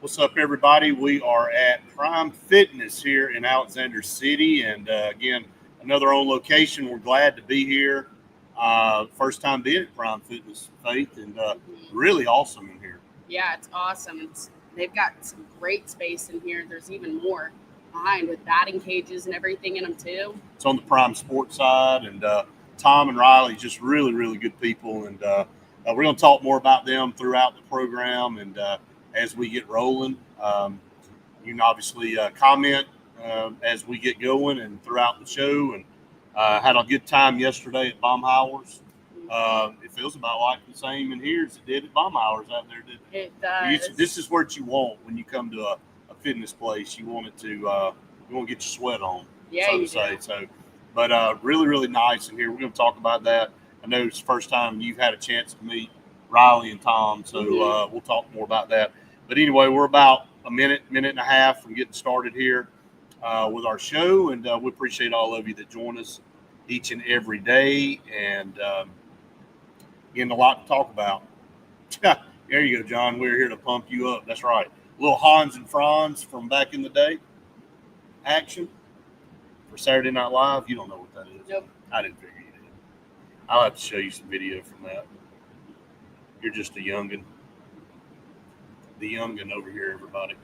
What's up, everybody? We are at Prime Fitness here in Alexander City, and again, another on location. We're glad to be here. First time being at Prime Fitness, Faith, and really awesome in here. Yeah, it's awesome. They've got some great space in here. There's even more behind with batting cages and everything in them too. It's on the Prime Sports side, and Tom and Riley, just really, really good people, and we're going to talk more about them throughout the program and as we get rolling. You can obviously comment as we get going and throughout the show. And had a good time yesterday at Baumhauer's. It feels about like the same in here as it did at Baumhauer's out there. It does. This is what you want when you come to a fitness place. You want it to you want to get your sweat on, Yeah, so to say. So, but really, really nice in here. We're going to talk about that. I know it's the first time you've had a chance to meet Riley and Tom, so we'll talk more about that. But anyway, we're about a minute and a half from getting started here with our show, and we appreciate all of you that join us each and every day. And again, a lot to talk about. There you go, John. We're here to pump you up. That's right. Little Hans and Franz from back in the day. Action for Saturday Night Live. You don't know what that is. Nope. I didn't figure you did. I'll have to show you some video from that. You're just a youngin'. The youngin' over here, everybody.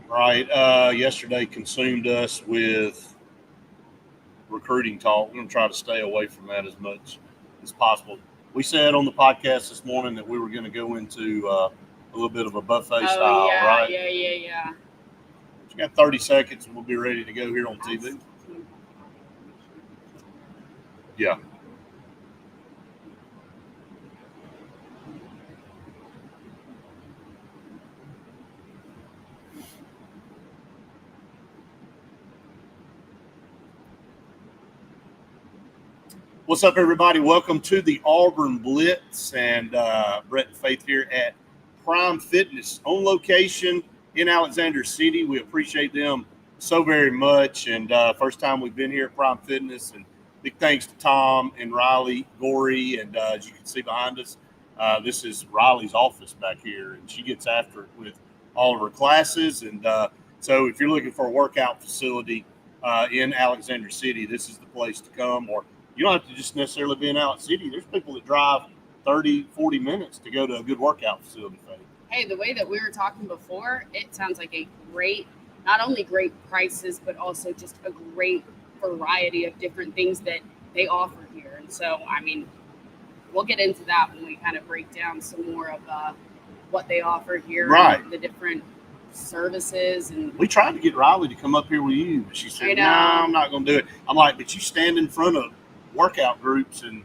Right. Yesterday consumed us with recruiting talk. We're going to try to stay away from that as much as possible. We said on the podcast this morning that we were going to go into a little bit of a buffet style, yeah, right? Yeah. We got 30 seconds and we'll be ready to go here on TV. Yeah. What's up, everybody? Welcome to the Auburn Blitz, and Brett and Faith here at Prime Fitness on location in Alexander City. We appreciate them so very much, and first time we've been here at Prime Fitness, and big thanks to Tom and Riley Gorey, and as you can see behind us, this is Riley's office back here, and she gets after it with all of her classes, and so if you're looking for a workout facility in Alexander City, this is the place to come. Or you don't have to just necessarily be in Alex City. There's people that drive 30, 40 minutes to go to a good workout facility. Hey, the way that we were talking before, it sounds like a great, not only great prices, but also just a great variety of different things that they offer here. And so, I mean, we'll get into that when we kind of break down some more of what they offer here, right? And the different services. And we tried to get Riley to come up here with you, but she said, "No, I'm not going to do it." I'm like, "But you stand in front of workout groups and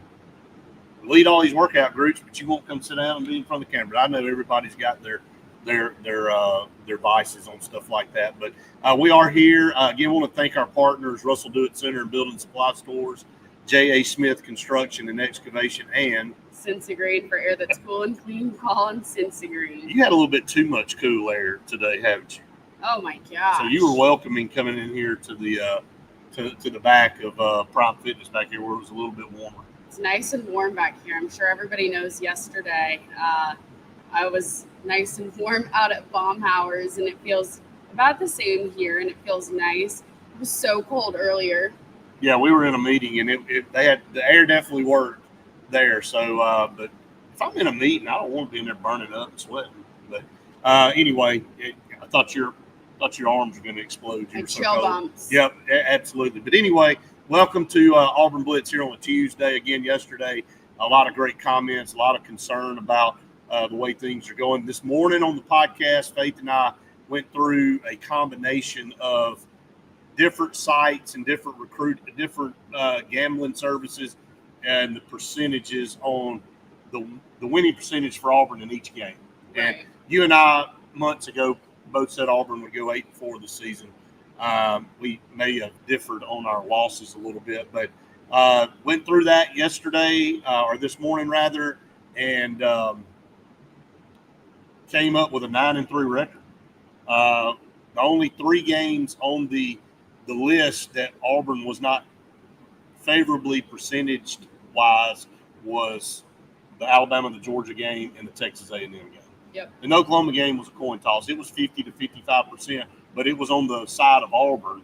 lead all these workout groups, but you won't come sit down and be in front of the camera." I know everybody's got their vices on stuff like that, but we are here again. I want to thank our partners: Russell Do-It Center and Building Supply Stores, J.A. Smith Construction and Excavation, and Cincy Green for air that's cool and clean. Call on Cincy Green. You had a little bit too much cool air today, haven't you? Oh my gosh! So you were welcoming coming in here to the to the back of Prime Fitness back here where it was a little bit warmer. It's nice and warm back here. I'm sure everybody knows yesterday I was nice and warm out at Baumhauer's, and it feels about the same here, and it feels nice. It was so cold earlier. Yeah, we were in a meeting, and they had the air definitely worked there. So, but if I'm in a meeting, I don't want to be in there burning up and sweating. But anyway, I thought your arms were going to explode. You were so chill cold. Bumps. Yep, absolutely. But anyway, welcome to Auburn Blitz here on a Tuesday. Again, yesterday, a lot of great comments, a lot of concern about the way things are going. This morning on the podcast, Faith and I went through a combination of different sites and different gambling services and the percentages on the winning percentage for Auburn in each game. Right. And you and I months ago both said Auburn would go 8-4 this season. We may have differed on our losses a little bit, but went through that yesterday or this morning rather, and came up with a 9-3 record. The only 3 games on the list that Auburn was not favorably percentage wise was the Alabama, the Georgia game, and the Texas A&M game. Yep. The Oklahoma game was a coin toss. It was 50 to 55%, but it was on the side of Auburn.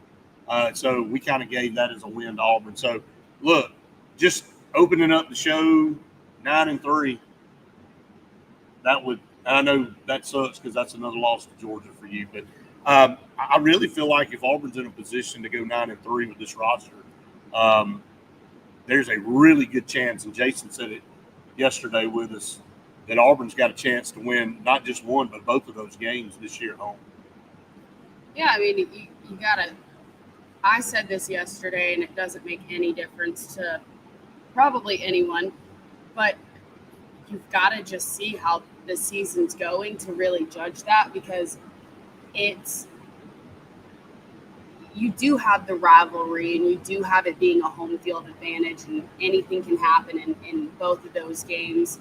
So we kind of gave that as a win to Auburn. So, look, just opening up the show 9-3, that would – I know that sucks because that's another loss to Georgia for you. But I really feel like if Auburn's in a position to go 9-3 with this roster, there's a really good chance, and Jason said it yesterday with us, that Auburn's got a chance to win not just one, but both of those games this year at home. Yeah, I mean, you got to – I said this yesterday, and it doesn't make any difference to probably anyone, but you've got to just see how the season's going to really judge that, because you do have the rivalry and you do have it being a home field advantage, and anything can happen in both of those games.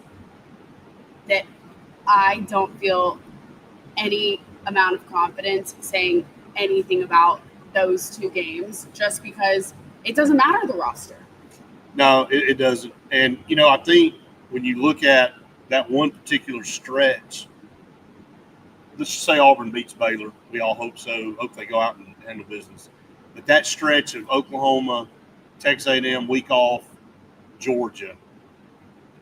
That I don't feel any amount of confidence saying anything about those two games, just because it doesn't matter the roster. No, it doesn't. And, I think when you look at that one particular stretch, let's just say Auburn beats Baylor. We all hope so. Hope they go out and handle business. But that stretch of Oklahoma, Texas A&M, week off, Georgia,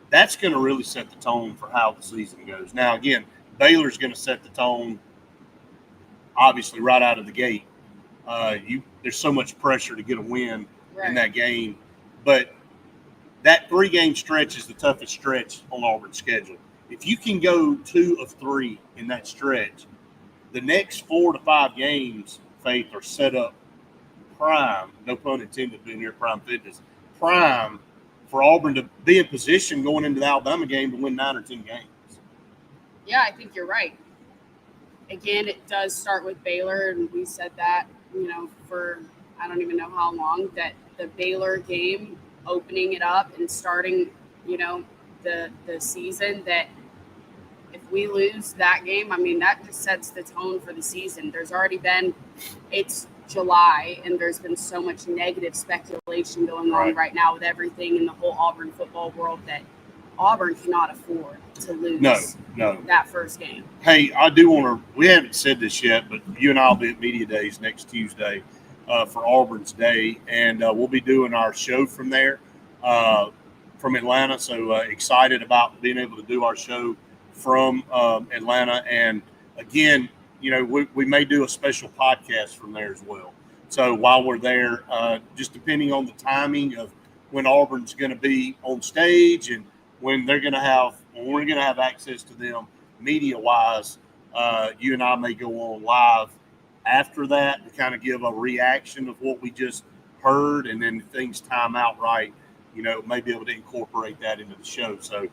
that's going to really set the tone for how the season goes. Now, again, Baylor's going to set the tone, obviously, right out of the gate. There's so much pressure to get a win in that game. But that 3-game stretch is the toughest stretch on Auburn's schedule. If you can go 2 of 3 in that stretch, the next 4 to 5 games, Faith, are set up prime, no pun intended being here, Prime Fitness, prime for Auburn to be in position going into the Alabama game to win 9 or 10 games. Yeah, I think you're right. Again, it does start with Baylor, and we said that, for I don't even know how long, that the Baylor game, opening it up and starting, the season, that if we lose that game, I mean, that just sets the tone for the season. There's already been – it's July, and there's been so much negative speculation going on right now with everything in the whole Auburn football world, that Auburn cannot afford to lose that first game. Hey, I do want to – we haven't said this yet, but you and I will be at Media Days next Tuesday for Auburn's Day, and we'll be doing our show from there, from Atlanta. So excited about being able to do our show from Atlanta. And, again, we may do a special podcast from there as well. So while we're there, just depending on the timing of when Auburn's going to be on stage and when we're going to have access to them media-wise, you and I may go on live after that to kind of give a reaction of what we just heard, and then if things time out right, may be able to incorporate that into the show. So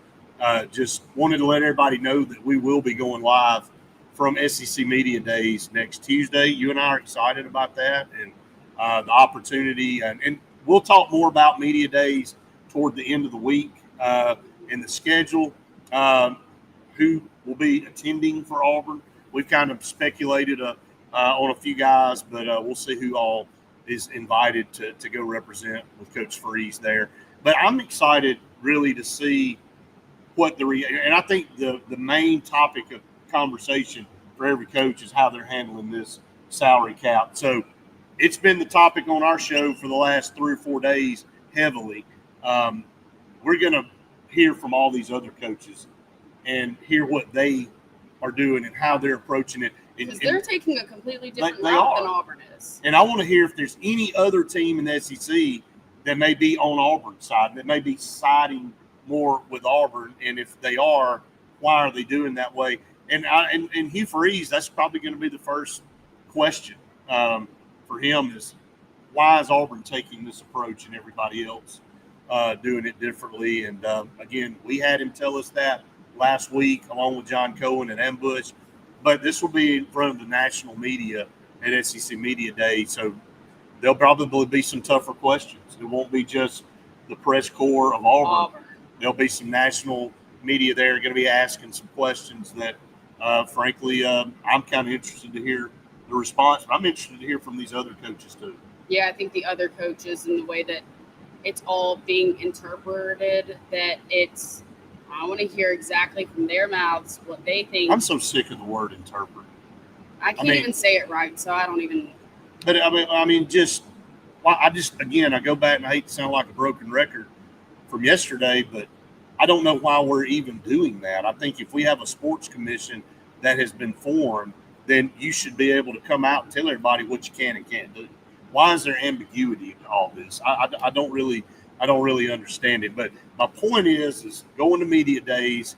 just wanted to let everybody know that we will be going live from SEC Media Days next Tuesday. You and I are excited about that and the opportunity. And we'll talk more about Media Days toward the end of the week and the schedule, who will be attending for Auburn. We've kind of speculated on a few guys, but we'll see who all is invited to go represent with Coach Freeze there. But I'm excited really to see what and I think the main topic of conversation for every coach is how they're handling this salary cap. So it's been the topic on our show for the last 3 or 4 days heavily. We're going to hear from all these other coaches and hear what they are doing and how they're approaching it. Because they're taking a completely different route than Auburn is. And I want to hear if there's any other team in the SEC that may be on Auburn's side, that may be siding more with Auburn. And if they are, why are they doing that way? And Hugh Freeze, that's probably going to be the first question for him is, why is Auburn taking this approach and everybody else doing it differently? And, again, we had him tell us that last week along with John Cohen and Ambush. But this will be in front of the national media at SEC Media Day, so there'll probably be some tougher questions. It won't be just the press corps of Auburn. There'll be some national media there going to be asking some questions that, frankly, I'm kind of interested to hear the response. But I'm interested to hear from these other coaches too. Yeah, I think the other coaches and the way that it's all being interpreted, that it's – I want to hear exactly from their mouths what they think. I'm so sick of the word interpret. I can't even say it right, so I don't even. But I mean, again, I go back and I hate to sound like a broken record from yesterday, but I don't know why we're even doing that. I think if we have a sports commission that has been formed, then you should be able to come out and tell everybody what you can and can't do. Why is there ambiguity in all this? I don't really understand it. But my point is going to media days.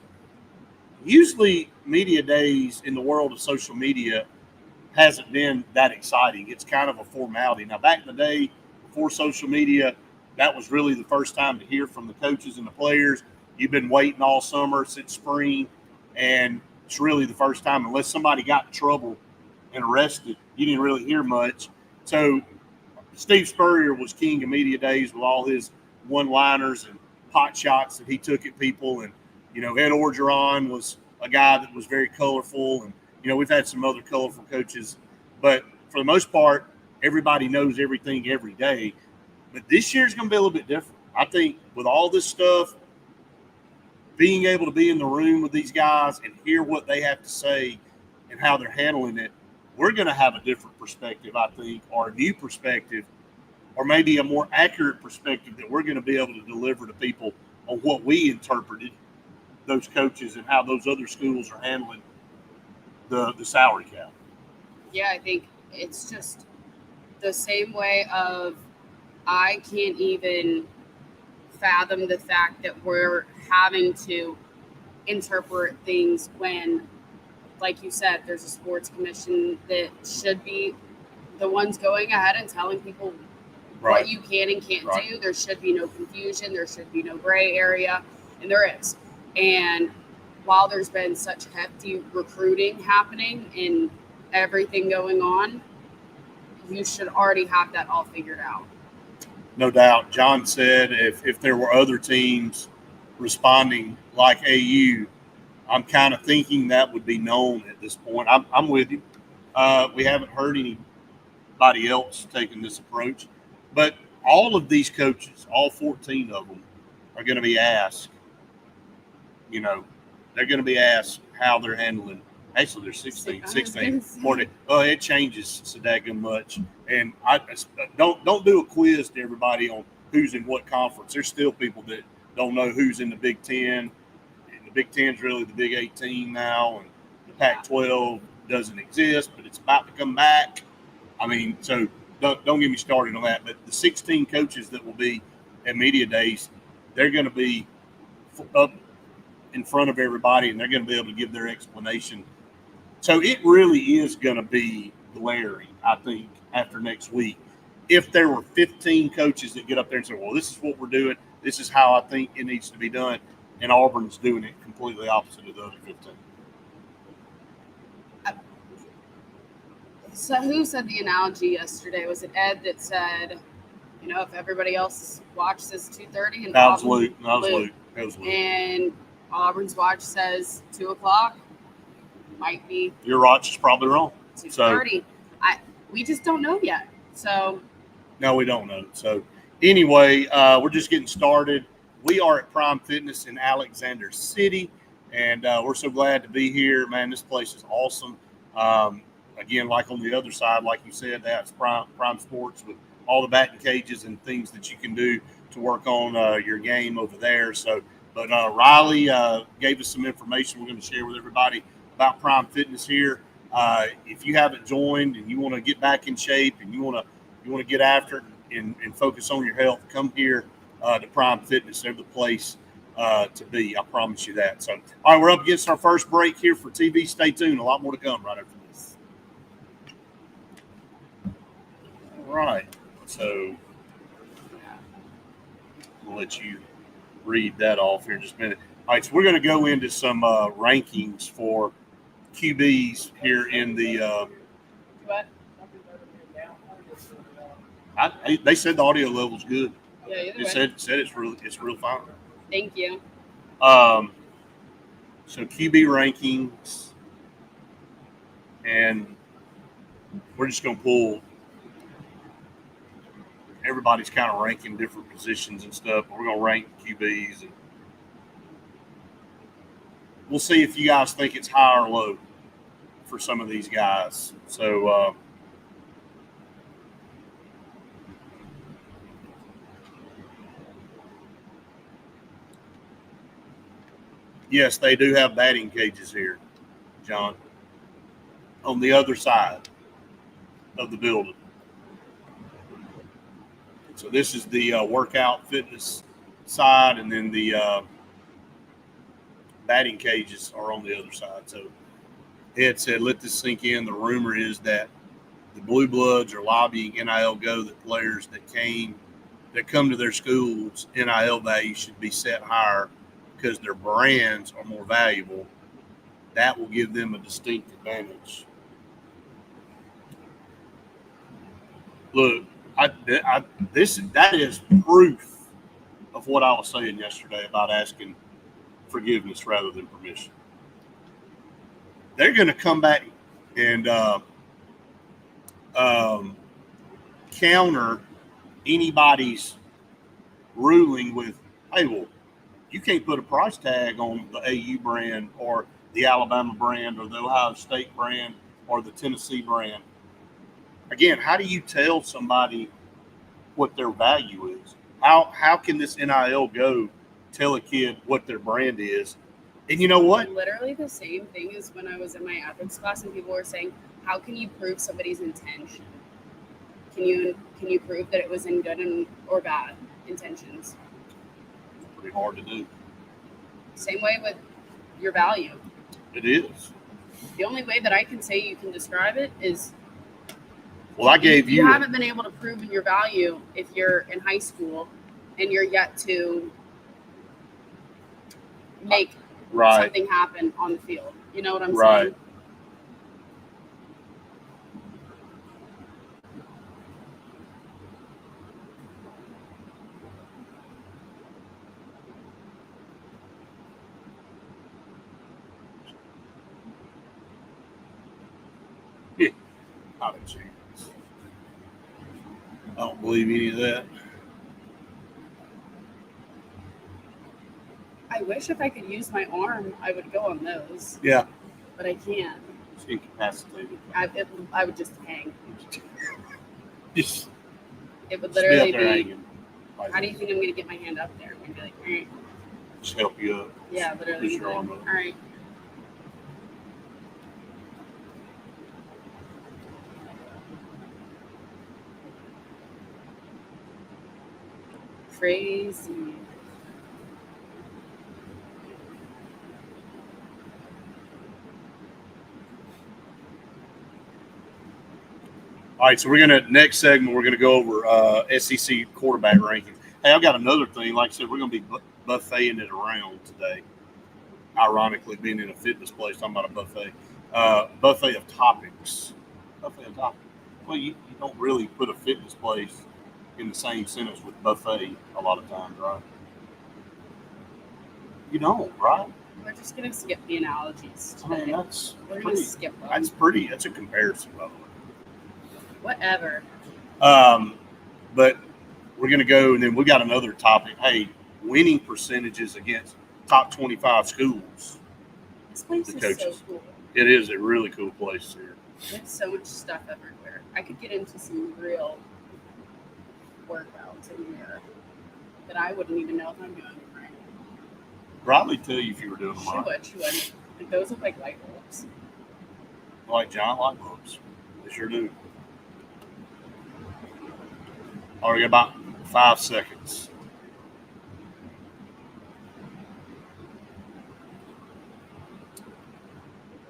Usually, media days in the world of social media hasn't been that exciting. It's kind of a formality. Now, back in the day, before social media, that was really the first time to hear from the coaches and the players. You've been waiting all summer since spring, and it's really the first time, unless somebody got in trouble and arrested, you didn't really hear much. So Steve Spurrier was king of media days with all his one-liners and pot shots that he took at people. And, Ed Orgeron was a guy that was very colorful. And, we've had some other colorful coaches. But for the most part, everybody knows everything every day. But this year's going to be a little bit different. I think with all this stuff, being able to be in the room with these guys and hear what they have to say and how they're handling it, we're going to have a different perspective, I think, or a new perspective, or maybe a more accurate perspective that we're going to be able to deliver to people on what we interpreted those coaches and how those other schools are handling the salary cap. Yeah, I think it's just the same way of I can't even fathom the fact that we're having to interpret things when, like you said, there's a sports commission that should be the ones going ahead and telling people what you can and can't do. There should be no confusion. There should be no gray area, and there is. And while there's been such hefty recruiting happening and everything going on, you should already have that all figured out. No doubt. John said if there were other teams responding like AU, I'm kind of thinking that would be known at this point. I'm with you. We haven't heard anybody else taking this approach. But all of these coaches, all 14 of them, are going to be asked, they're going to be asked how they're handling. Actually, they're 16, 40. Oh, it changes so daggum much. And I don't do a quiz to everybody on who's in what conference. There's still people that don't know who's in the Big Ten. And the Big Ten's really the Big 18 now, and the Pac-12 doesn't exist, but it's about to come back. I mean, so don't get me started on that. But the 16 coaches that will be at media days, they're going to be up in front of everybody, and they're going to be able to give their explanation. So it really is going to be glaring, I think, after next week. If there were 15 coaches that get up there and say, well, this is what we're doing, this is how I think it needs to be done, and Auburn's doing it completely opposite of the other 15. So who said the analogy yesterday? Was it Ed that said, if everybody else watch says 2:30 and that was Luke. That was Luke. And Auburn's watch says 2:00, might be. Your watch is probably wrong. 2:30. We just don't know yet. So. No, we don't know. So anyway, we're just getting started. We are at Prime Fitness in Alexander City, and we're so glad to be here. Man, this place is awesome. Again, like on the other side, like you said, that's Prime Sports with all the batting cages and things that you can do to work on your game over there. So, but Riley gave us some information we're going to share with everybody about Prime Fitness here. If you haven't joined and you want to get back in shape and you want to get after it and focus on your health, come here to Prime Fitness. They're the place to be. I promise you that. So, all right, we're up against our first break here for TV. Stay tuned. A lot more to come right after this. All right. So I'll let you read that off here in just a minute. All right, so we're going to go into some rankings for QBs here in the they said the audio level's good. Yeah, either way. Said it's real fine. Thank you. So QB rankings, and we're just going to pull. Everybody's kind of ranking different positions and stuff. But we're going to rank QBs. we'll see if you guys think it's high or low for some of these guys. So, yes, they do have batting cages here, John, on the other side of the building. So this is the workout fitness side, and then the batting cages are on the other side. So Ed said, let this sink in. The rumor is that the Blue Bloods are lobbying NIL Go that players that come to their schools, NIL value should be set higher because their brands are more valuable. That will give them a distinct advantage. Look, that is proof of what I was saying yesterday about asking forgiveness rather than permission. They're going to come back and counter anybody's ruling with, hey, well, you can't put a price tag on the AU brand or the Alabama brand or the Ohio State brand or the Tennessee brand. Again, how do you tell somebody what their value is? How can this NIL Go tell a kid what their brand is? And you know what? Literally the same thing as when I was in my ethics class and people were saying, how can you prove somebody's intention? Can you prove that it was in good or bad intentions? It's pretty hard to do. Same way with your value. It is. The only way that I can say you can describe it is, well, I gave you haven't been able to prove your value if you're in high school and you're yet to make something happen on the field. You know what I'm saying? Yeah, not a chance. I don't believe any of that. I wish if I could use my arm, I would go on those. Yeah. But I can't. It's incapacitated. I would just hang. Just. It would literally be. Hanging. How do you think I'm going to get my hand up there? I'm going to be like, just help you up. Yeah, literally. Just your arm up. All right. Crazy. All right, so next segment, we're gonna go over SEC quarterback rankings. Hey, I've got another thing. Like I said, we're gonna be buffeting it around today. Ironically, being in a fitness place, talking about a buffet. Buffet of topics. Buffet of topics. Well, you don't really put a fitness place in the same sentence with buffet a lot of times, right? You don't, right? We're just gonna skip the analogies today. I mean, we're gonna skip them. That's a comparison, by the way. Whatever. But we're going to go, and then we got another topic. Hey, winning percentages against top 25 schools. This place is so cool. It is a really cool place here. There's so much stuff everywhere. I could get into some real workouts in here that I wouldn't even know if I'm doing it right. Probably tell you if you were doing them right. She would. Like, those look like light bulbs. Like giant light bulbs. They sure do. All right, about 5 seconds.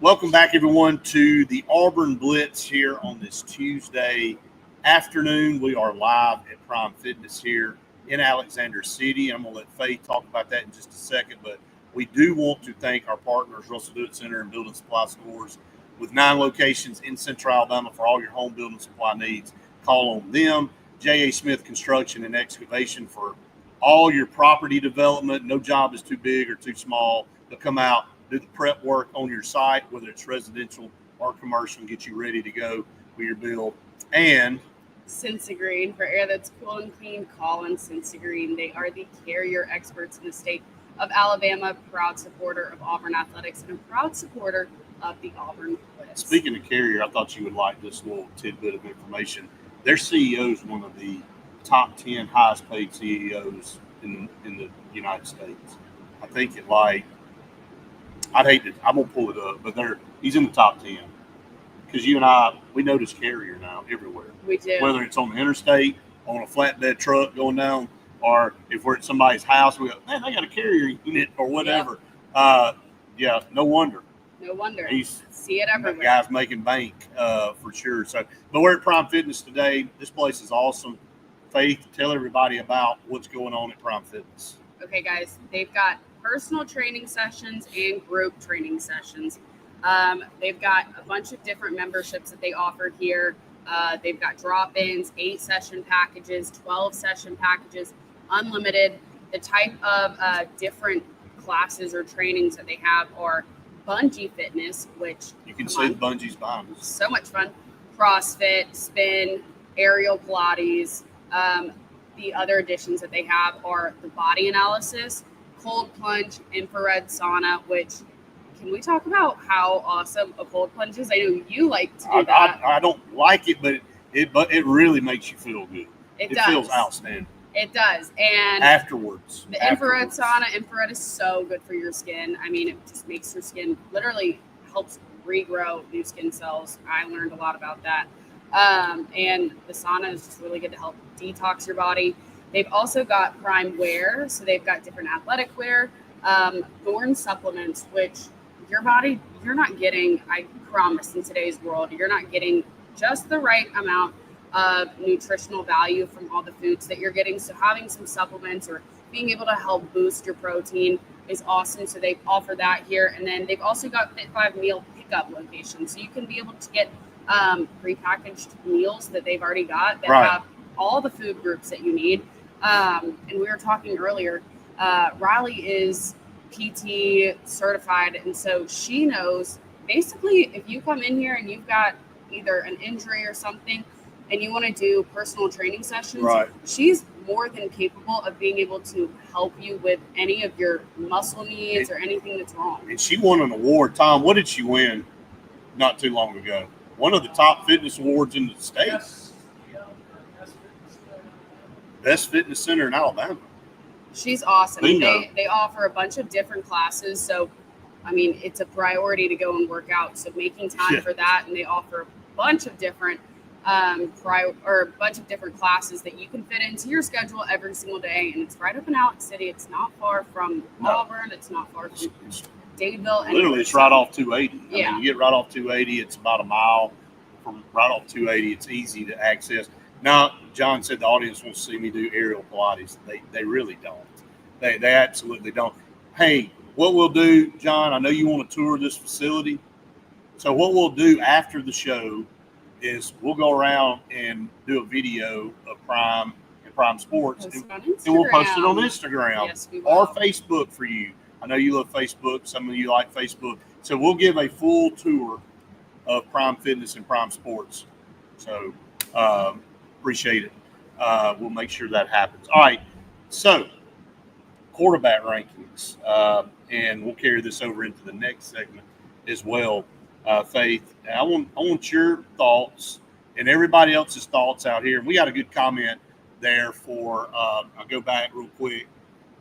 Welcome back, everyone, to the Auburn Blitz here on this Tuesday afternoon. We are live at Prime Fitness here in Alexander City. I'm going to let Faith talk about that in just a second, but we do want to thank our partners, Russell Do-It Center and Building Supply Stores, with 9 locations in Central Alabama for all your home building supply needs. Call on them. J.A. Smith Construction and Excavation for all your property development. No job is too big or too small. They'll come out, do the prep work on your site, whether it's residential or commercial, and get you ready to go with your build. And Sensigreen, for air that's cool and clean, call on Sensigreen. They are the carrier experts in the state of Alabama, proud supporter of Auburn athletics, and a proud supporter of the Auburn Blitz. Speaking of Carrier, I thought you would like this little tidbit of information. Their CEO is one of the top 10 highest paid CEOs in the United States. I think it like, I'm going to pull it up, but he's in the top 10. Because you and I, we notice Carrier now everywhere. We do. Whether it's on the interstate, on a flatbed truck going down, or if we're at somebody's house, we go, man, they got a Carrier unit or whatever. Yeah, no wonder. No wonder. He's see it everywhere. Guys making bank for sure. So, but we're at Prime Fitness today. This place is awesome. Faith, tell everybody about what's going on at Prime Fitness. Okay, guys, they've got personal training sessions and group training sessions. They've got a bunch of different memberships that they offer here. They've got drop-ins, 8-session packages, 12-session packages, unlimited. The type of different classes or trainings that they have are bungee fitness, which you can see the bungees behind us. So much fun. CrossFit, spin, aerial Pilates. The other additions that they have are the body analysis, cold plunge, infrared sauna, which can we talk about how awesome a cold plunge is? I know you like to do that. I don't like it, but it really makes you feel good. It does. Feels outstanding. It does. And afterwards. The infrared sauna, infrared is so good for your skin. I mean, it just makes your skin, literally helps regrow new skin cells. I learned a lot about that. And the sauna is just really good to help detox your body. They've also got Prime wear. So they've got different athletic wear, Thorne supplements, which your body, you're not getting, I promise, in today's world, you're not getting just the right amount of nutritional value from all the foods that you're getting. So having some supplements or being able to help boost your protein is awesome. So they offer that here. And then they've also got Fit 5 meal pickup locations. So you can be able to get prepackaged meals that they've already got that have all the food groups that you need. And we were talking earlier, Riley is PT certified, and so she knows basically if you come in here and you've got either an injury or something and you want to do personal training sessions, she's more than capable of being able to help you with any of your muscle needs or anything that's wrong. And she won an award. Tom, what did she win not too long ago? One of the top fitness awards in the state. Best fitness center in Alabama. She's awesome. Bingo. They offer a bunch of different classes. So, I mean, it's a priority to go and work out. So making time for that. And they offer a bunch of different different classes that you can fit into your schedule every single day. And it's right up in Allen City. It's not far from Auburn. It's not far from Dadeville. Literally, it's right off 280. Yeah. I mean, you get right off 280. It's about a mile from right off 280. It's easy to access. Now, John said the audience wants to see me do aerial Pilates. They really don't. They absolutely don't. Hey, what we'll do, John, I know you want to tour this facility. So what we'll do after the show is we'll go around and do a video of Prime and Prime Sports. And we'll post it on Instagram or Facebook for you. I know you love Facebook. Some of you like Facebook. So we'll give a full tour of Prime Fitness and Prime Sports. So appreciate it. We'll make sure that happens. All right. So quarterback rankings, and we'll carry this over into the next segment as well. Faith, I want your thoughts and everybody else's thoughts out here. And we got a good comment there for. I'll go back real quick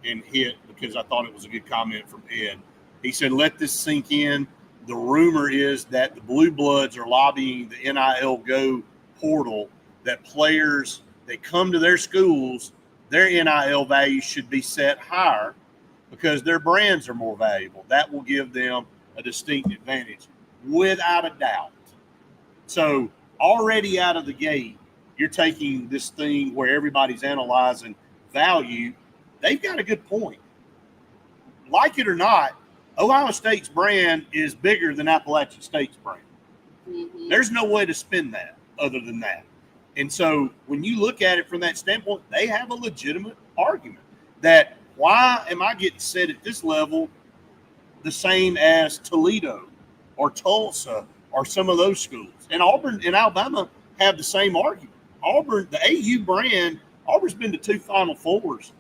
and hit because I thought it was a good comment from Ed. He said, "Let this sink in. The rumor is that the Blue Bloods are lobbying the NIL Go portal that players that come to their schools, their NIL value should be set higher because their brands are more valuable. That will give them a distinct advantage." Without a doubt. So already out of the gate, you're taking this thing where everybody's analyzing value. They've got a good point. Like it or not, Ohio State's brand is bigger than Appalachian State's brand. Mm-hmm. There's no way to spin that other than that. And so when you look at it from that standpoint, they have a legitimate argument that why am I getting set at this level the same as Toledo or Tulsa or some of those schools? And Auburn and Alabama have the same argument. Auburn, the AU brand, Auburn's been to 2 Final Fours,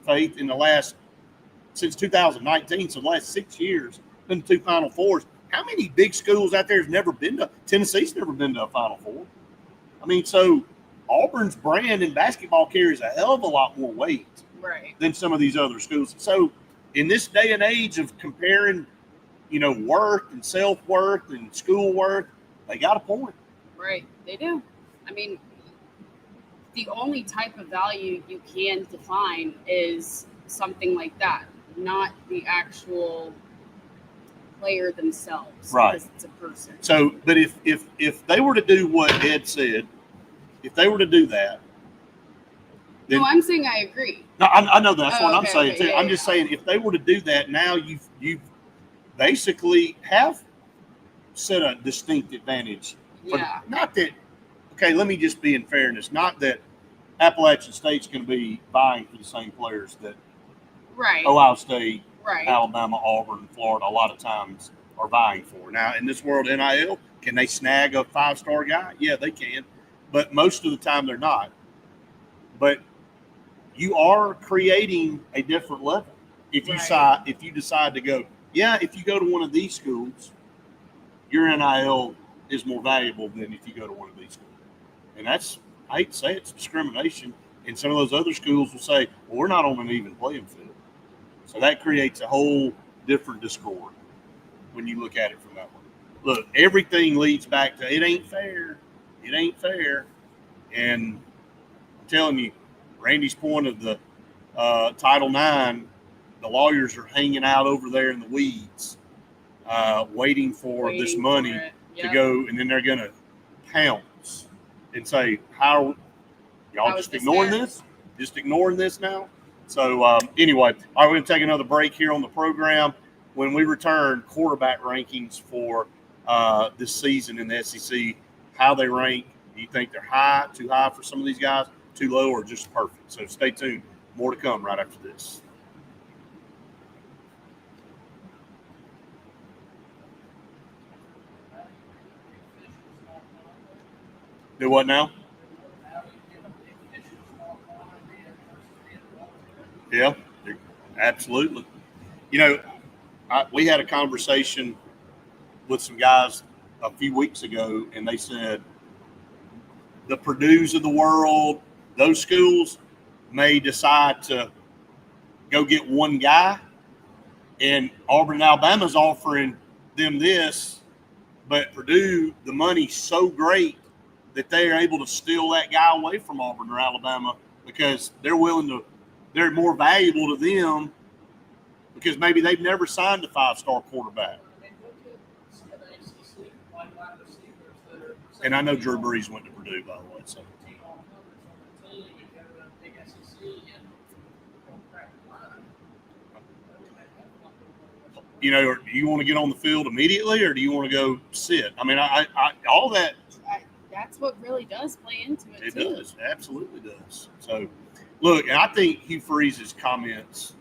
Faith, in the last since 2019, so the last 6 years, been to 2 Final Fours. How many big schools out there has never been to? Tennessee's never been to a Final Four. I mean, so Auburn's brand in basketball carries a hell of a lot more weight than some of these other schools. So in this day and age of comparing, worth and self-worth and school worth, they got a point. Right, they do. I mean, the only type of value you can define is something like that, not the actual player themselves, right? Because it's a person. So, but if they were to do what Ed said, if they were to do that, then, no, I'm saying I agree. No, I know that's what I'm okay, saying too. Yeah, I'm just saying if they were to do that, now you basically have set a distinct advantage. Yeah. Not that. Okay, let me just be in fairness. Not that Appalachian State's going to be vying for the same players that Ohio State, Alabama, Auburn, Florida, a lot of times are vying for. Now, in this world NIL, can they snag a 5-star guy? Yeah, they can. But most of the time they're not. But you are creating a different level. If you decide to go, if you go to one of these schools, your NIL is more valuable than if you go to one of these schools. And that's, I hate to say it's discrimination. And some of those other schools will say, well, we're not on an even playing field. So that creates a whole different discord when you look at it from that way. Look, everything leads back to it ain't fair. It ain't fair. And I'm telling you, Randy's point of the Title IX, the lawyers are hanging out over there in the weeds, waiting for this money to go, and then they're going to pounce and say, how y'all just ignoring this? Just ignoring this now? So anyway, all right, we're going to take another break here on the program. When we return, quarterback rankings for this season in the SEC, how they rank. Do you think they're high, too high for some of these guys, too low, or just perfect? So stay tuned. More to come right after this. Do what now? Yeah, absolutely. We had a conversation with some guys a few weeks ago, and they said the Purdue's of the world, those schools may decide to go get one guy, and Auburn and Alabama's offering them this, but Purdue, the money's so great that they are able to steal that guy away from Auburn or Alabama because they're more valuable to them because maybe they've never signed a 5-star quarterback. And I know Drew Brees went to Purdue, by the way. So. Do you want to get on the field immediately, or do you want to go sit? I mean, I all that. That's what really does play into it. It does, absolutely does. So, look, and I think Hugh Freeze's comments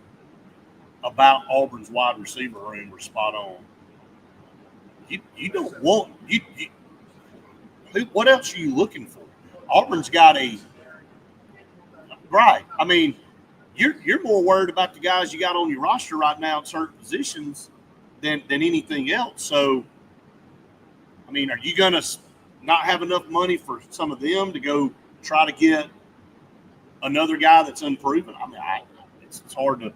about Auburn's wide receiver room were spot on. You don't want you. What else are you looking for? Auburn's got right. I mean, you're more worried about the guys you got on your roster right now in certain positions than anything else. So, I mean, are you going to not have enough money for some of them to go try to get another guy that's unproven? I mean, it's hard to.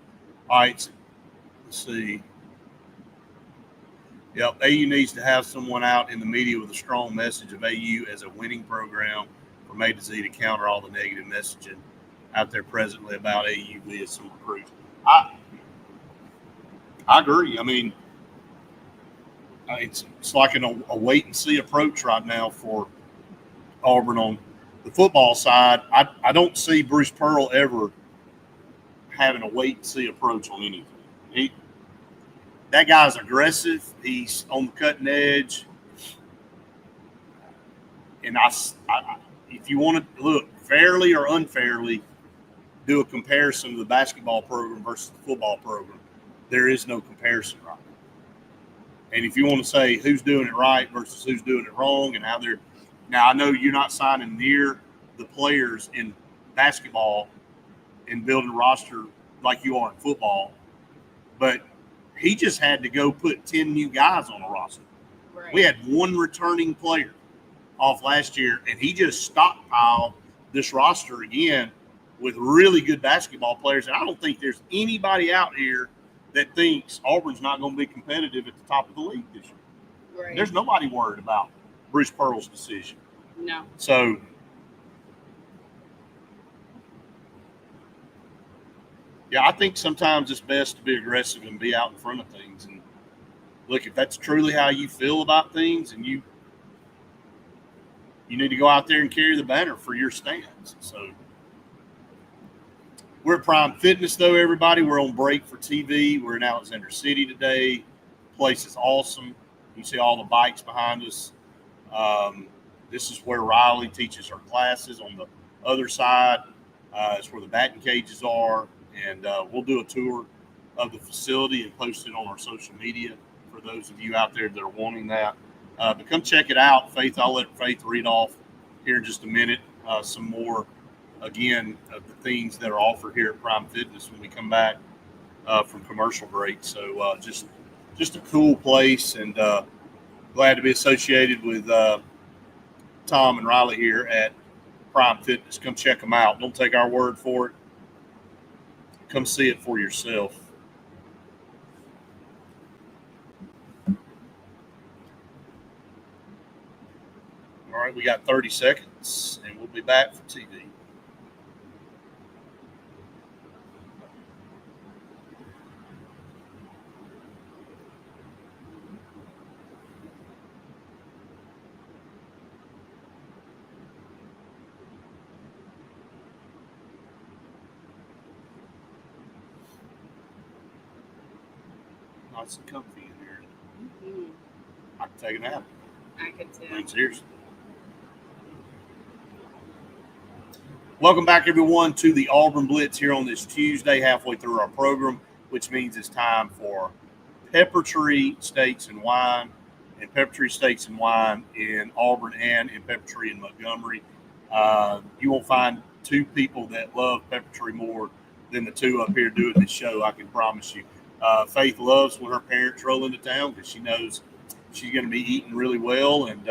All right, let's see. Yep, AU needs to have someone out in the media with a strong message of AU as a winning program from A to Z to counter all the negative messaging out there presently about AU via some recruits. I agree. I mean, it's like a wait and see approach right now for Auburn on the football side. I don't see Bruce Pearl ever having a wait and see approach on anything. That guy's aggressive. He's on the cutting edge. And if you want to look fairly or unfairly, do a comparison of the basketball program versus the football program, there is no comparison right now. And if you want to say who's doing it right versus who's doing it wrong and how they're – now, I know you're not signing near the players in basketball and building a roster like you are in football. but he just had to go put 10 new guys on the roster. Right. We had one returning player off last year, and he just stockpiled this roster again with really good basketball players. And I don't think there's anybody out here that thinks Auburn's not going to be competitive at the top of the league this year. Right. There's nobody worried about Bruce Pearl's decision. No. So, yeah, I think sometimes it's best to be aggressive and be out in front of things. And look, if that's truly how you feel about things, and you need to go out there and carry the banner for your stands. So we're at Prime Fitness, though, everybody. We're on break for TV. We're in Alexander City today. Place is awesome. You see all the bikes behind us. This is where Riley teaches her classes. On the other side is where the batting cages are. And we'll do a tour of the facility and post it on our social media for those of you out there that are wanting that. But come check it out. Faith, I'll let Faith read off here in just a minute some more, again, of the things that are offered here at Prime Fitness when we come back from commercial break. So just a cool place, and glad to be associated with Tom and Riley here at Prime Fitness. Come check them out. Don't take our word for it. Come see it for yourself. All right, we got 30 seconds, and we'll be back for TV. Nice and comfy in here. Mm-hmm. I can take a nap. I could too. Thanks, seriously. Welcome back, everyone, to the Auburn Blitz here on this Tuesday, halfway through our program, which means it's time for Pepper Tree Steaks and Wine, and Pepper Tree Steaks and Wine in Auburn and in Pepper Tree in Montgomery. You won't find two people that love Pepper Tree more than the two up here doing this show, I can promise you. Faith loves when her parents roll into town because she knows she's going to be eating really well, and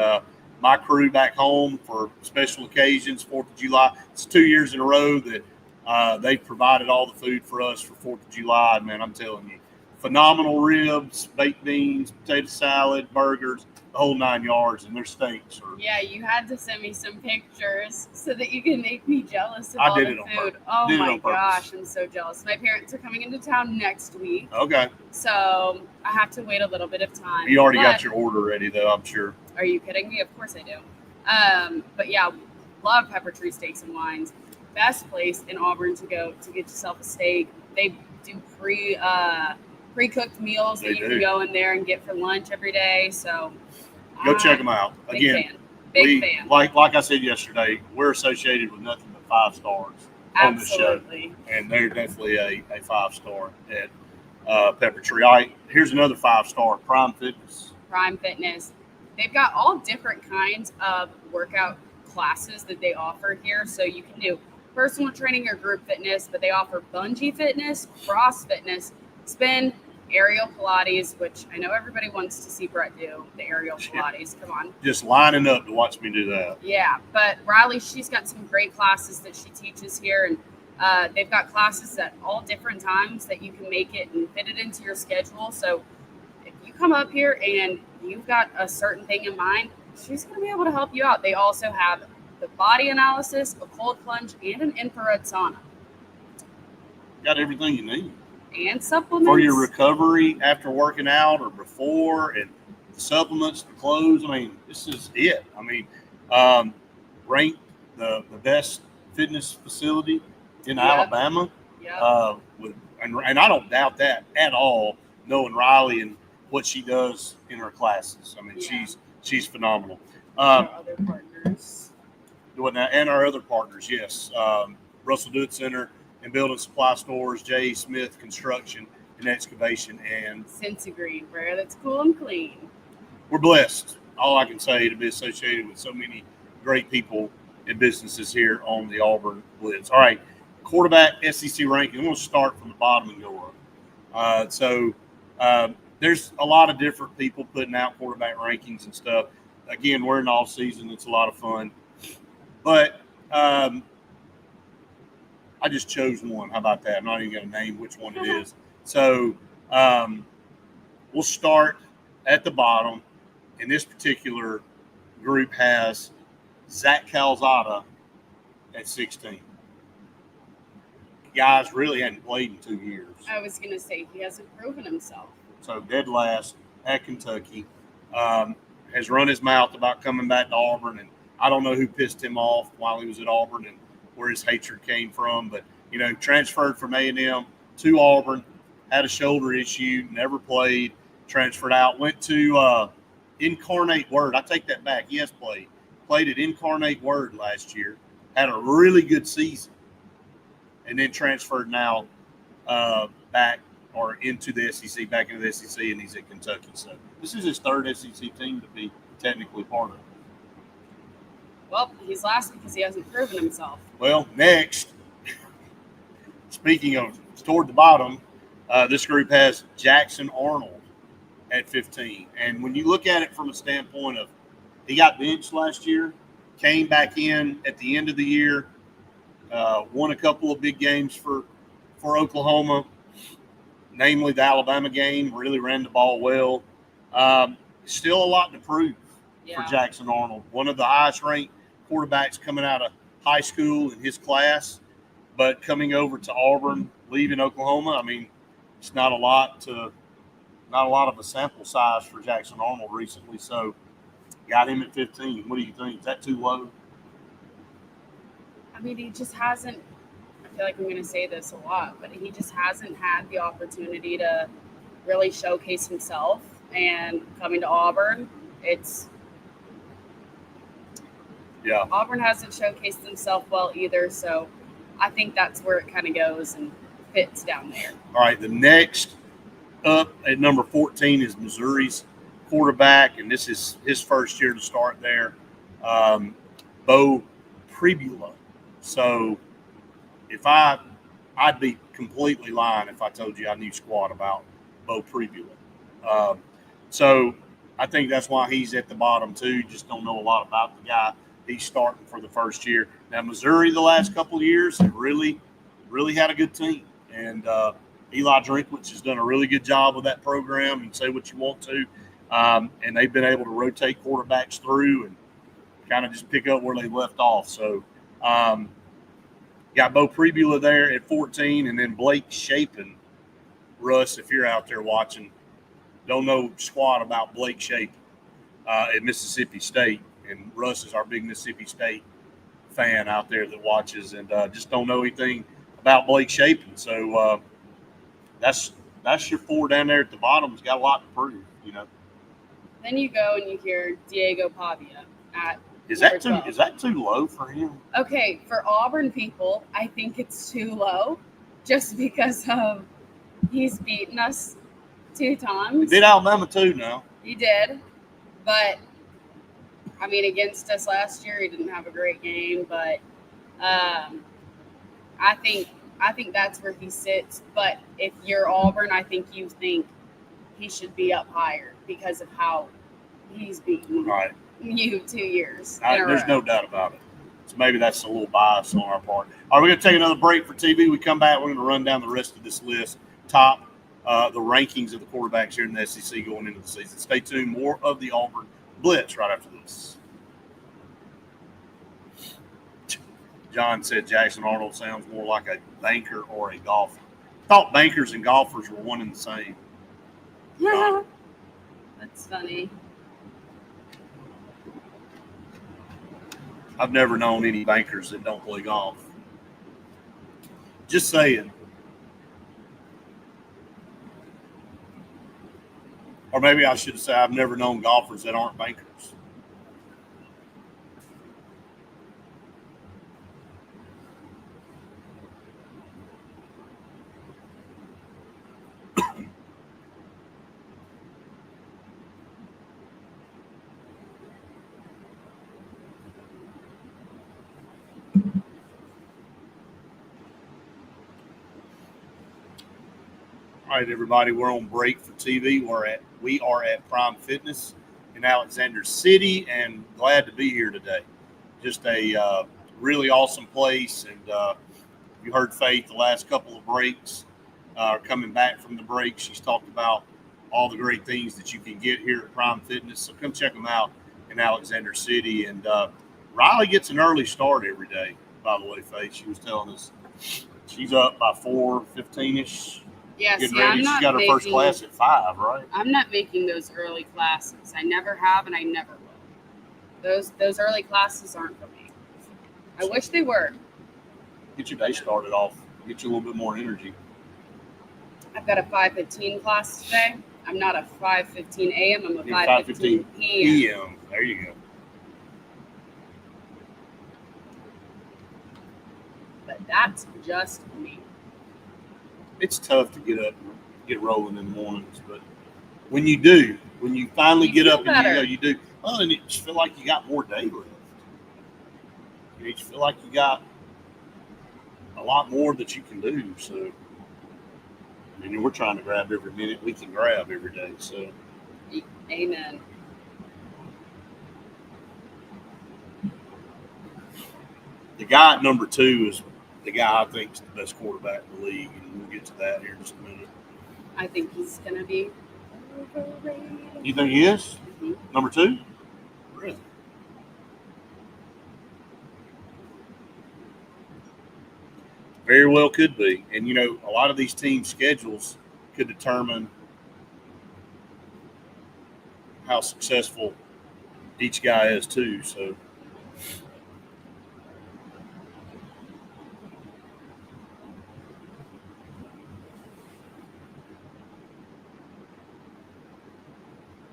my crew back home for special occasions, 4th of July. It's 2 years in a row that they've provided all the food for us for 4th of July. Man, I'm telling you, phenomenal ribs, baked beans, potato salad, burgers, the whole 9 yards, and their steaks are. Yeah, you had to send me some pictures so that you can make me jealous of I all did the it on food. purpose. Oh Did it my on purpose. gosh, I'm so jealous. My parents are coming into town next week, Okay. so I have to wait a little bit of time. You already But- got your order ready, though, I'm sure. Are you kidding me? Of course I do. But yeah, love Pepper Tree Steaks and Wines. Best place in Auburn to go to get yourself a steak. They do pre-cooked meals They that you do. can go in there and get for lunch every day. So Go check them out. Big Again, fan. Big fan. like I said yesterday, we're associated with nothing but 5 stars on the show. Absolutely. And they're definitely a 5-star at Pepper Tree. All right, here's another 5-star, Prime Fitness. Prime Fitness. They've got all different kinds of workout classes that they offer here. So you can do personal training or group fitness, but they offer bungee fitness, cross fitness, spin, aerial Pilates, which I know everybody wants to see Brett do, the aerial Pilates. Come on. Just lining up to watch me do that. Yeah, but Riley, she's got some great classes that she teaches here, and they've got classes at all different times that you can make it and fit it into your schedule. So if you come up here and you've got a certain thing in mind, she's going to be able to help you out. They also have the body analysis, a cold plunge, and an infrared sauna, Got everything you need and supplements. for your recovery after working out or before, and the supplements, the clothes. I mean, this is it. I mean, ranked the best fitness facility in Yep. Alabama. Yeah. And I don't doubt that at all, knowing Riley and what she does in her classes. I mean, Yeah. she's phenomenal. Our other partners. And our other partners, yes. Russell Dewitt Center and Building Supply Stores, J. Smith Construction and Excavation, and Cincy Green, where that's cool and clean. we're blessed. All I can say to be associated with so many great people and businesses here on the Auburn Blitz. All right, quarterback SEC ranking. I'm going to start from the bottom and go up. So there's a lot of different people putting out quarterback rankings and stuff. Again, we're in all season. It's a lot of fun. But I just chose one. How about that? I'm not even going to name which one it is. So we'll start at the bottom. And this particular group has Zach Calzada at 16. Guys really hadn't played in 2 years. I was going to say he hasn't proven himself. So dead last at Kentucky. Has run his mouth about coming back to Auburn, and I don't know who pissed him off while he was at Auburn and where his hatred came from. But transferred from A&M to Auburn, had a shoulder issue, never played, transferred out, went to Incarnate Word. I take that back. He has played at Incarnate Word last year, had a really good season, and then transferred now back or into the SEC, back into the SEC, and he's at Kentucky. So this is his third SEC team to be technically part of. Well, he's last because he hasn't proven himself. Well, next, speaking of toward the bottom, this group has Jackson Arnold at 15. And when you look at it from a standpoint of he got benched last year, came back in at the end of the year, won a couple of big games for Oklahoma, namely the Alabama game, really ran the ball well. Still a lot to prove for Jackson Arnold. One of the highest ranked quarterbacks coming out of high school in his class, but coming over to Auburn, leaving Oklahoma, I mean, it's not a lot of a sample size for Jackson Arnold recently. So got him at 15. What do you think? Is that too low? I mean, he just hasn't, I feel like I'm going to say this a lot, but he just hasn't had the opportunity to really showcase himself. And coming to Auburn, Auburn hasn't showcased himself well either. So I think that's where it kind of goes and fits down there. All right, the next up at number 14 is Missouri's quarterback, and this is his first year to start there, Beau Pribula. So I'd be completely lying if I told you I knew squat about Beau Pribula. So I think that's why he's at the bottom too. Just don't know a lot about the guy. He's starting for the first year. Now, Missouri the last couple of years have really, really had a good team. And Eli Drinkwitz has done a really good job with that program. You can say what you want to. And they've been able to rotate quarterbacks through and kind of just pick up where they left off. So got Beau Pribula there at 14, and then Blake Shapen. Russ, if you're out there watching, don't know squat about Blake Shapen at Mississippi State. And Russ is our big Mississippi State fan out there that watches, and just don't know anything about Blake Shapen. So that's your four down there at the bottom. It's got a lot to prove, Then you go and you hear Diego Pavia at Is that too low for him? Okay, for Auburn people, I think it's too low, just because of he's beaten us 2 times. He did Alabama too now. He did, but I mean, against us last year, he didn't have a great game. But I think that's where he sits. But if you're Auburn, I think you think he should be up higher because of how he's beaten you 2 years. There's no doubt about it. So maybe that's a little bias on our part. All right, we're going to take another break for TV. We come back, we're going to run down the rest of this list, top the rankings of the quarterbacks here in the SEC going into the season. Stay tuned. More of the Auburn Blitz right after this. John said Jackson Arnold sounds more like a banker or a golfer. I thought bankers and golfers were one and the same. Yeah. That's funny. I've never known any bankers that don't play golf. Just saying. Or maybe I should say I've never known golfers that aren't bankers. All right, everybody, we're on break for TV. We are at Prime Fitness in Alexander City, and glad to be here today. Just a really awesome place, and you heard Faith the last couple of breaks. Coming back from the break, she's talked about all the great things that you can get here at Prime Fitness. So come check them out in Alexander City. And Riley gets an early start every day. By the way, Faith, she was telling us she's up by 4:15ish. Yeah, Getting see, ready. I'm She's not got her first making, class at 5, right? I'm not making those early classes. I never have, and I never will. Those early classes aren't for me. I wish they were. Get your day started off. Get you a little bit more energy. I've got a 5:15 class today. I'm not a 5:15 a.m. I'm a You're 5:15 p.m. p.m. There you go. But that's just me. It's tough to get up and get rolling in the mornings, but when you do, when you finally You get feel up and better. you do, well, and you just feel like you got more day left. You just feel like you got a lot more that you can do. So, I mean, we're trying to grab every minute we can grab every day. So, Amen. the guy at number 2 is the guy I think is the best quarterback in the league, and we'll get to that here in just a minute. I think he's gonna be overrated. You think he is? Mhm. Number 2? Really? Very well could be. And, you know, a lot of these team schedules could determine how successful each guy is, too. So,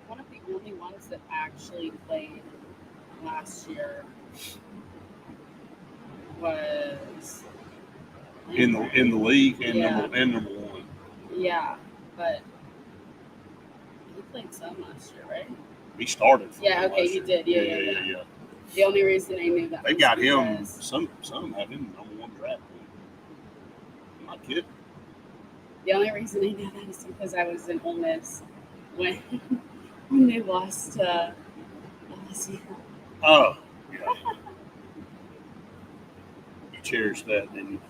One of the only ones that actually played last year was in the league and Yeah. number 1. Yeah, but he played some last year, right? He started. For Yeah, them okay, last he year. did. Yeah. Yeah. The only reason I knew that They was got him. because Some have him number 1 draft pick. I'm not kidding. the only reason I know that is because I was in Ole Miss when when they lost to LSU. Oh, yeah. You cherish that, didn't you?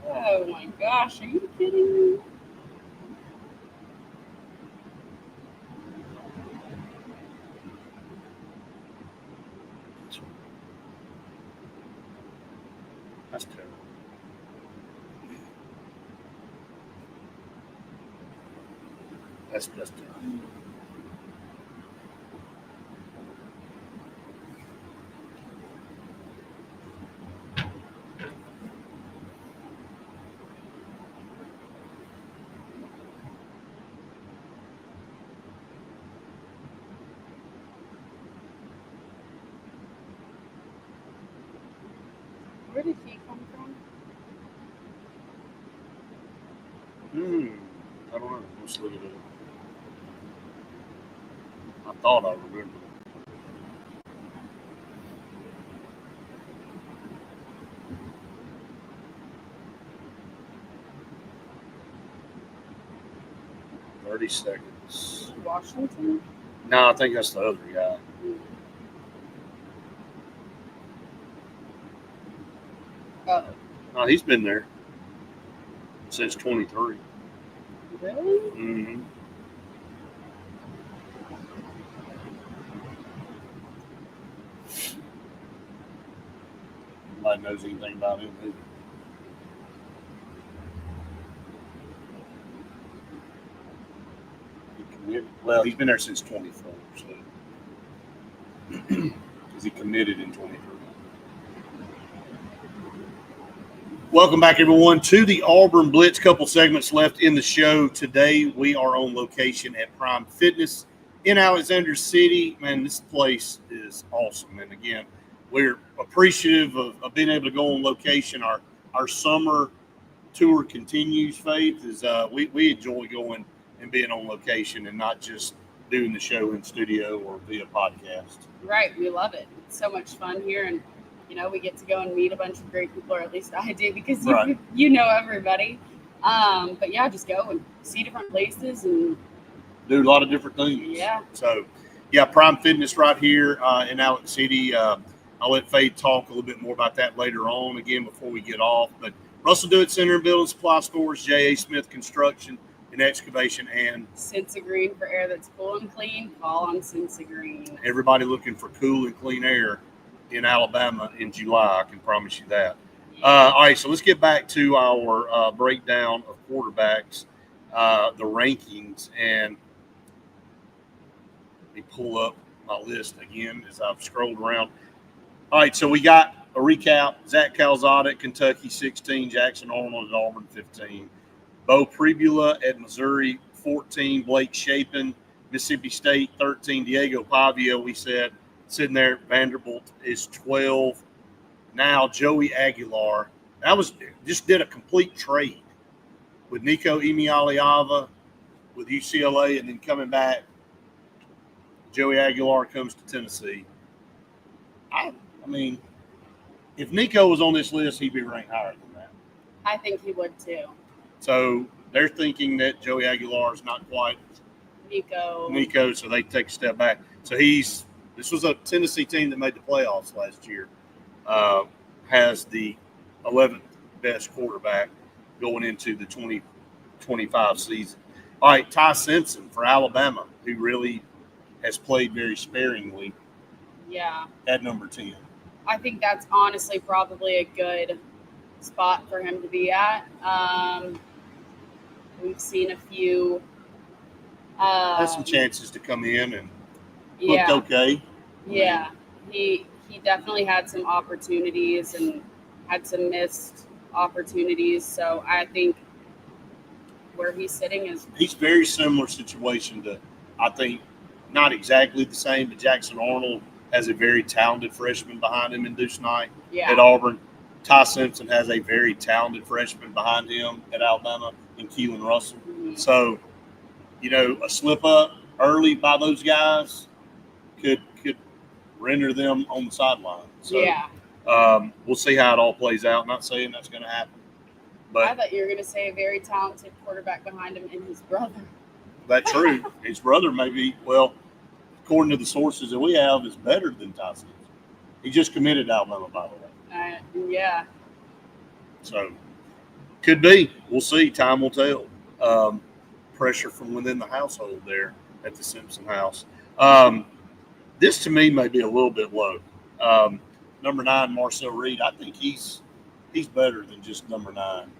Oh my gosh, are you kidding me? That's terrible. That's terrible. Where did he come from? I don't know. Let's look at it. I thought I remembered. "30 seconds." Washington? No, I think that's the other guy. Oh, No, he's been there since 23. really? Mm-hmm. Nobody knows anything about him either. He committed. Well, he's been there since 24. So, because he committed in 23. Welcome back, everyone, to the Auburn Blitz. Couple segments left in the show today. We are on location at Prime Fitness in Alexander City. Man, this place is awesome. And again, we're appreciative of being able to go on location. Our summer tour continues, Faith, is we enjoy going and being on location and not just doing the show in studio or via podcast. Right, we love it. It's so much fun here, and we get to go and meet a bunch of great people, or at least I do, because Right. you know everybody. But yeah, just go and see different places and Do a lot of different things. yeah. So, yeah, Prime Fitness right here in Allen City. I'll let Faye talk a little bit more about that later on again before we get off. But Russell Do It Center and Building Supply Stores, J.A. Smith Construction and Excavation, and Cincy Green for air that's cool and clean. Call on Cincy Green. everybody looking for cool and clean air in Alabama in July. I can promise you that. All right, so let's get back to our breakdown of quarterbacks, the rankings, and let me pull up my list again as I've scrolled around. All right, so we got a recap. Zach Calzada at Kentucky, 16. Jackson Arnold at Auburn, 15. Bo Pribula at Missouri, 14. Blake Shapen, Mississippi State, 13. Diego Pavia, we said, sitting there at Vanderbilt, is 12. Now Joey Aguilar. That was just did a complete trade with Nico Imialiava with UCLA, and then coming back, Joey Aguilar comes to Tennessee. I mean, if Nico was on this list, he'd be ranked higher than that. I think he would too. So they're thinking that Joey Aguilar is not quite Nico, so they take a step back. So this was a Tennessee team that made the playoffs last year. Has the 11th best quarterback going into the 2025 season. All right, Ty Simpson for Alabama, who really has played very sparingly. Yeah. At number 10. I think that's honestly probably a good spot for him to be at. We've seen a few. Has some chances to come in and looked okay. Yeah, he definitely had some opportunities and had some missed opportunities. So I think where he's sitting is he's very similar situation to, I think, not exactly the same, but Jackson Arnold has a very talented freshman behind him in Deuce Knight at Auburn. Ty Simpson has a very talented freshman behind him at Alabama in Keelan Russell. Mm-hmm. So, a slip up early by those guys could render them on the sideline. So, we'll see how it all plays out. Not saying that's going to happen. But I thought you were going to say a very talented quarterback behind him and his brother. That's true. His brother may be, according to the sources that we have, is better than Ty Simpson. He just committed to Alabama, by the way. Yeah. So, could be. We'll see. Time will tell. Pressure from within the household there at the Simpson house. This, to me, may be a little bit low. Number 9, Marcel Reed. I think he's better than just number 9.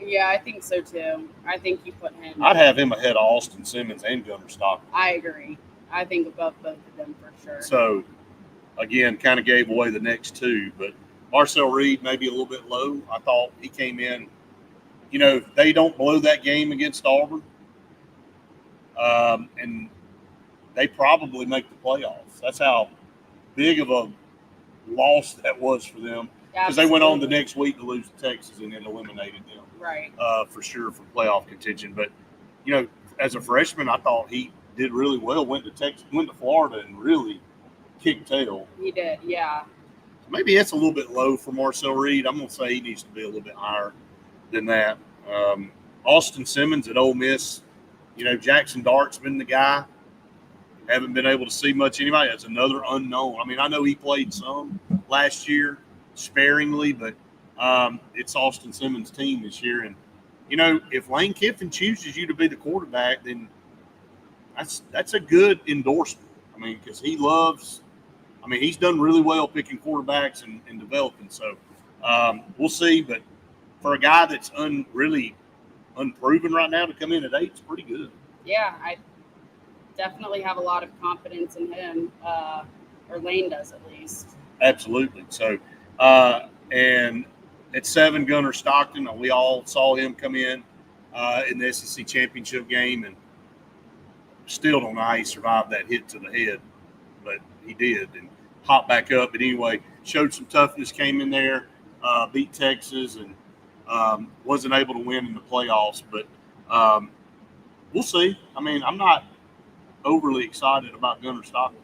Yeah, I think so, too. I think you put him. I'd have him ahead of Austin Simmons and Gunnar Stockton. I agree. I think above both of them for sure. So, again, kind of gave away the next two, but Marcel Reed maybe a little bit low. I thought he came in, if they don't blow that game against Auburn, and they probably make the playoffs. That's how big of a loss that was for them, because they went on the next week to lose to Texas and then eliminated them. Right. For sure for playoff contention. But, as a freshman, I thought he did really well. Went to Texas, went to Florida, and really kicked tail. He did, yeah. Maybe that's a little bit low for Marcel Reed. I'm going to say he needs to be a little bit higher than that. Austin Simmons at Ole Miss, Jackson Dart's been the guy. Haven't been able to see much anybody. That's another unknown. I mean, I know he played some last year sparingly, but it's Austin Simmons' team this year. And, if Lane Kiffin chooses you to be the quarterback, then that's a good endorsement. I mean, because he's done really well picking quarterbacks and developing. So we'll see. But for a guy that's really unproven right now to come in at 8, it's pretty good. Yeah, I definitely have a lot of confidence in him, or Lane does at least. Absolutely. So, and at 7, Gunnar Stockton, we all saw him come in the SEC championship game, and still don't know how he survived that hit to the head, but he did and hopped back up. But anyway, showed some toughness, came in there, beat Texas, and wasn't able to win in the playoffs. But we'll see. I mean, I'm not overly excited about Gunnar Stockton.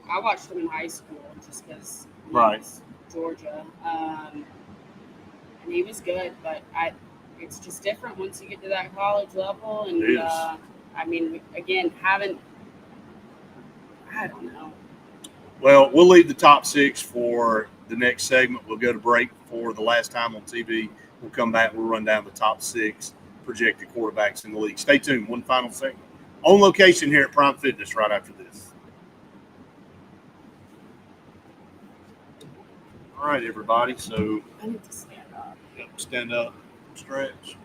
I watched him in high school just because right. Georgia. and he was good, but it's just different once you get to that college level. And It is. I mean, again, I don't know. Well, we'll leave the top 6 for the next segment. We'll go to break for the last time on TV. We'll come back. We'll run down the top 6 projected quarterbacks in the league. Stay tuned. One final segment on location here at Prime Fitness right after this. All right, everybody. So I need to stand up. yep, stand up, stretch.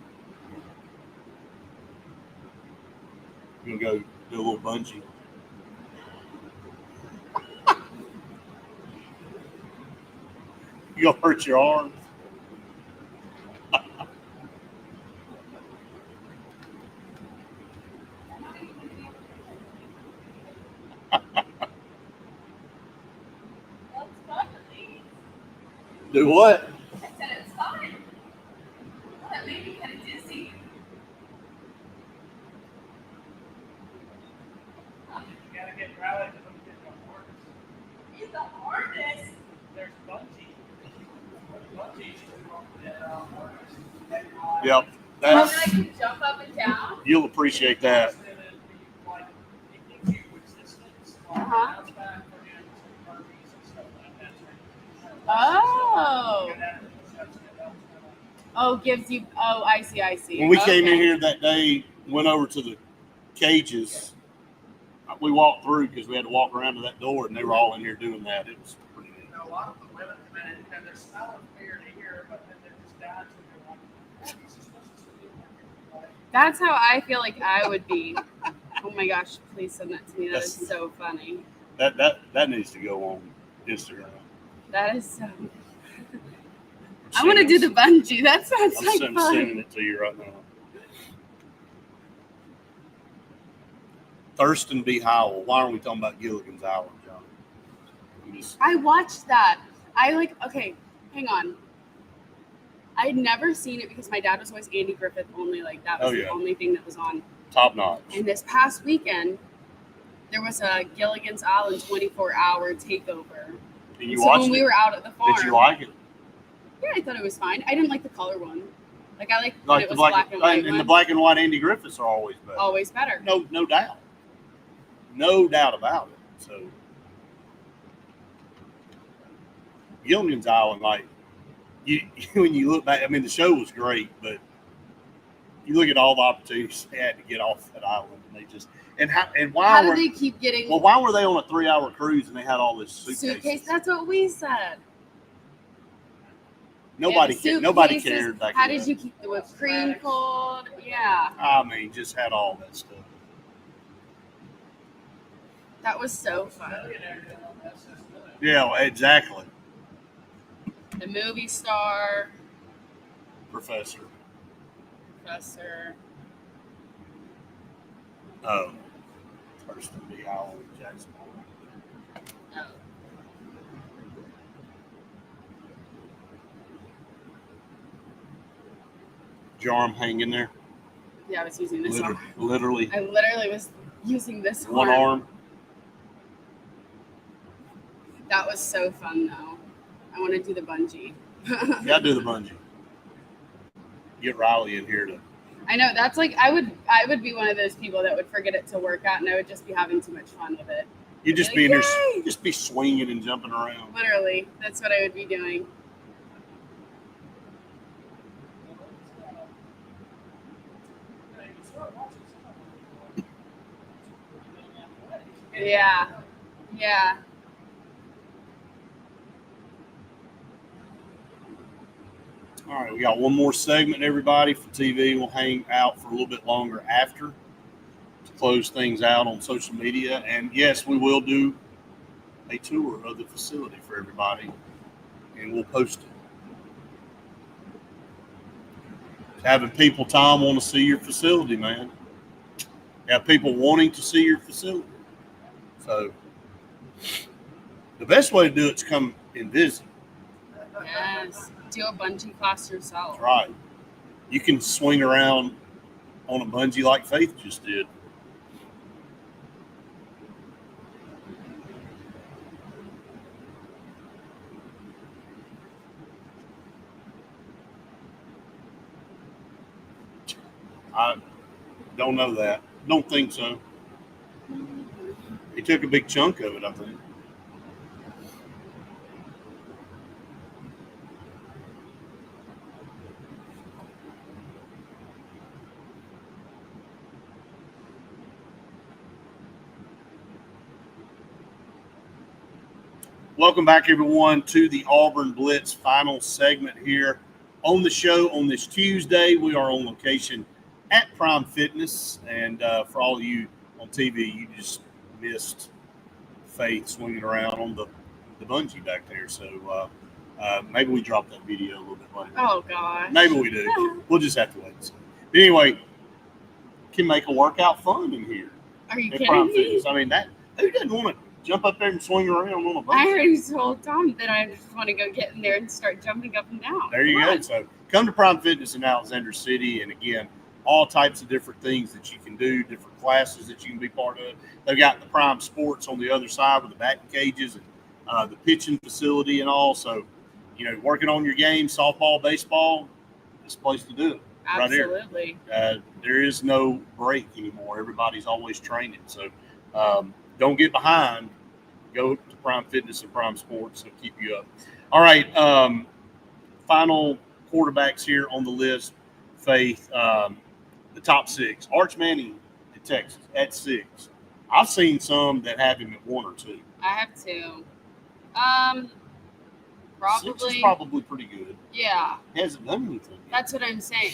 You're gonna go do a little bungee. You'll hurt your arm. Do what? I said it's fine. That made me kind of dizzy. You gotta get Riley to look at the harness. In the harness. There's bungee. Bungee harness. Yep. Oh, That's, I can jump up and down. you'll appreciate that. Like, it gives you resistance. Uh-huh. Bounce back for him to burpees and stuff like that. Oh. You gotta have the steps that helps them. Oh, gives you. Oh, I see. When we came in Okay. here that day, went over to the cages. We walked through because we had to walk around to that door, and they were all in here doing that. It was pretty neat. You know, a lot of the women come in and they're smelling weird here, but then they're just down to they're like, "Oh, this is supposed to be like." That's how I feel like I would be. Oh my gosh! Please send that to me. That is That's- so funny. That needs to go on Instagram. That is so. I want to do the bungee. That sounds I'm like sending fun. it to you right now. Thurston B. Howell. Why aren't we talking about Gilligan's Island, John? I'm just, I watched that. Okay, hang on. I had never seen it because my dad was always Andy Griffith only. Like that was Oh, the yeah. only thing that was on. top notch. And this past weekend, there was a Gilligan's Island 24-hour takeover. And you So watched when we it? were out at the farm, Did you like it? yeah, I thought it was fine. I didn't like the color one. Like I like when Like it the was black, black and white. and the one. black and white Andy Griffiths are always better. Always better. No doubt. No doubt about it. So Gilligan's Island, like you when you look back, I mean the show was great, but you look at all the opportunities they had to get off that island, and they just How why do were they keep getting why were they on a 3-hour cruise and they had all this suitcases? suitcase? That's what we said. Nobody Yeah, the nobody suitcases. cared back How then. did you keep the whipped cream cold? Yeah, I mean, just had all that stuff. that was so fun. Millionaire deal on this is good. Yeah, exactly, The movie star, Professor. professor. Oh, Thurston B. Howell and Jackson. Oh. Did your arm hang in there? Yeah, I was using this arm. Literally I literally was using this one arm. That was so fun, though. I want to do the bungee. You gotta do the bungee. Get Riley in here to. I know that's like I would be one of those people that would forget it to work out, and I would just be having too much fun with it. You just Like, be in there, yay! just be swinging and jumping around. Literally, that's what I would be doing. Yeah, you can start watching some of them. Yeah, yeah. All right, we got one more segment, everybody, for TV. We'll hang out for a little bit longer after to close things out on social media. And yes, we will do a tour of the facility for everybody, and we'll post it. Having people, Tom, want to see your facility, man. Have people wanting to see your facility. So the best way to do it is come and visit. Yes. Do a bungee class yourself. That's right. You can swing around on a bungee like Faith just did. Don't know that. Don't think so. He took a big chunk of it, I think. Welcome back, everyone, to the Auburn Blitz final segment here on the show on this Tuesday. We are on location at Prime Fitness, and for all of you on TV, you just missed Faith swinging around on the bungee back there. So maybe we drop that video a little bit later. Oh gosh. Maybe we do. We'll just have to wait and see. But anyway, can make a workout fun in here. Are you At kidding Prime me? Fitness. I mean, that who doesn't want to jump up there and swing around on a bungee? I already told Tom that I just want to go get in there and start jumping up and down. There you Come go. on. So come to Prime Fitness in Alexander City, and again, all types of different things that you can do, different classes that you can be part of. They've got the Prime Sports on the other side with the batting cages and the pitching facility and all. So, working on your game, softball, baseball, this place to do it. Right here. Absolutely. There is no break anymore. Everybody's always training. So don't get behind. Go to Prime Fitness and Prime Sports. They'll keep you up. All right. Final quarterbacks here on the list. Faith, the top six. Arch Manning at Texas at 6. I've seen some that have him at 1 or 2. I have to. 6 is Probably. probably pretty good. Yeah. He hasn't done anything yet. That's what I'm saying.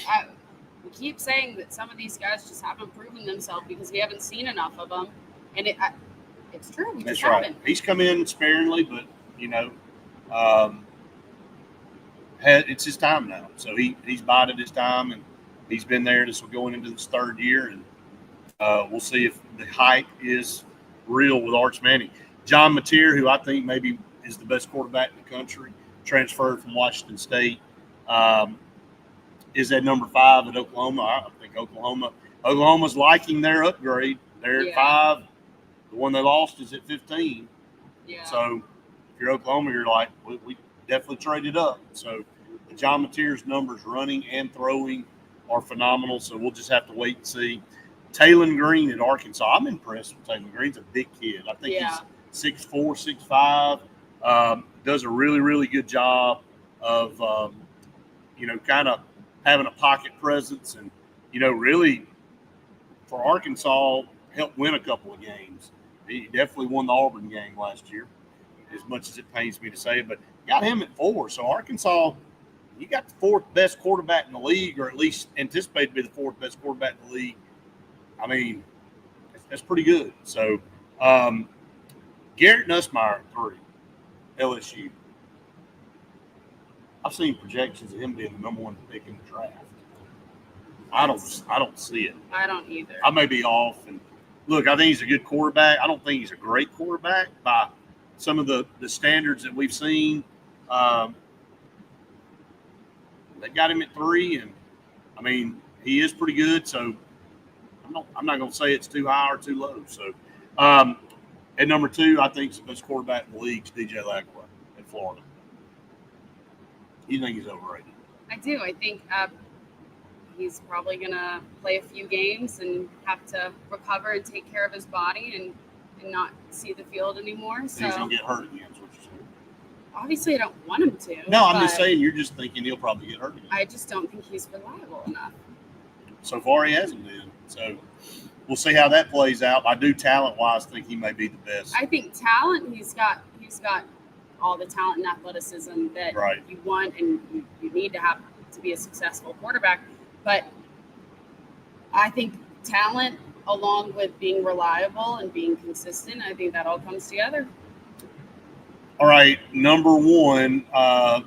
We keep saying that some of these guys just haven't proven themselves because we haven't seen enough of them, and it's true. We That's just right. haven't. He's come in sparingly, but it's his time now. So he's bided his time, and he's been there. This will going into his 3rd year, and we'll see if the hype is real with Arch Manning. John Mateer, who I think maybe is the best quarterback in the country, transferred from Washington State, is at number 5 at Oklahoma. I think Oklahoma's liking their upgrade. They're at Yeah. 5. The one they lost is at 15. Yeah. So if you're Oklahoma, you're like, we definitely traded up. So John Mateer's numbers running and throwing are phenomenal. So we'll just have to wait and see. Taylon Green at Arkansas. I'm impressed with Taylon Green's a big kid. I think Yeah. he's 6'4", 6'5". Does a really, really good job of, kind of having a pocket presence and, really for Arkansas, helped win a couple of games. He definitely won the Auburn game last year, as much as it pains me to say it, but got him at 4. So Arkansas, you got the 4th best quarterback in the league, or at least anticipated to be the 4th best quarterback in the league. I mean, that's pretty good. So Garrett Nussmeier at 3, LSU. I've seen projections of him being the number 1 pick in the draft. I don't see it. I don't either. I may be off. And look, I think he's a good quarterback. I don't think he's a great quarterback by some of the standards that we've seen. They got him at 3, and I mean, he is pretty good. So I'm not going to say it's too high or too low. So at number 2, I think the best quarterback in the league is DJ Lagway at Florida. You think he's overrated? I do. I think he's probably going to play a few games and have to recover and take care of his body and not see the field anymore. He's So going to get hurt again, is what you're saying. obviously I don't want him to. No, I'm just but saying you're just thinking he'll probably get hurt again. I just don't think he's reliable enough. So far, he hasn't been. So we'll see how that plays out. I do talent-wise think he may be the best. I think talent, he's got all the talent and athleticism that Right. you want and you need to have to be a successful quarterback. But I think talent along with being reliable and being consistent, I think that all comes together. All right, number 1,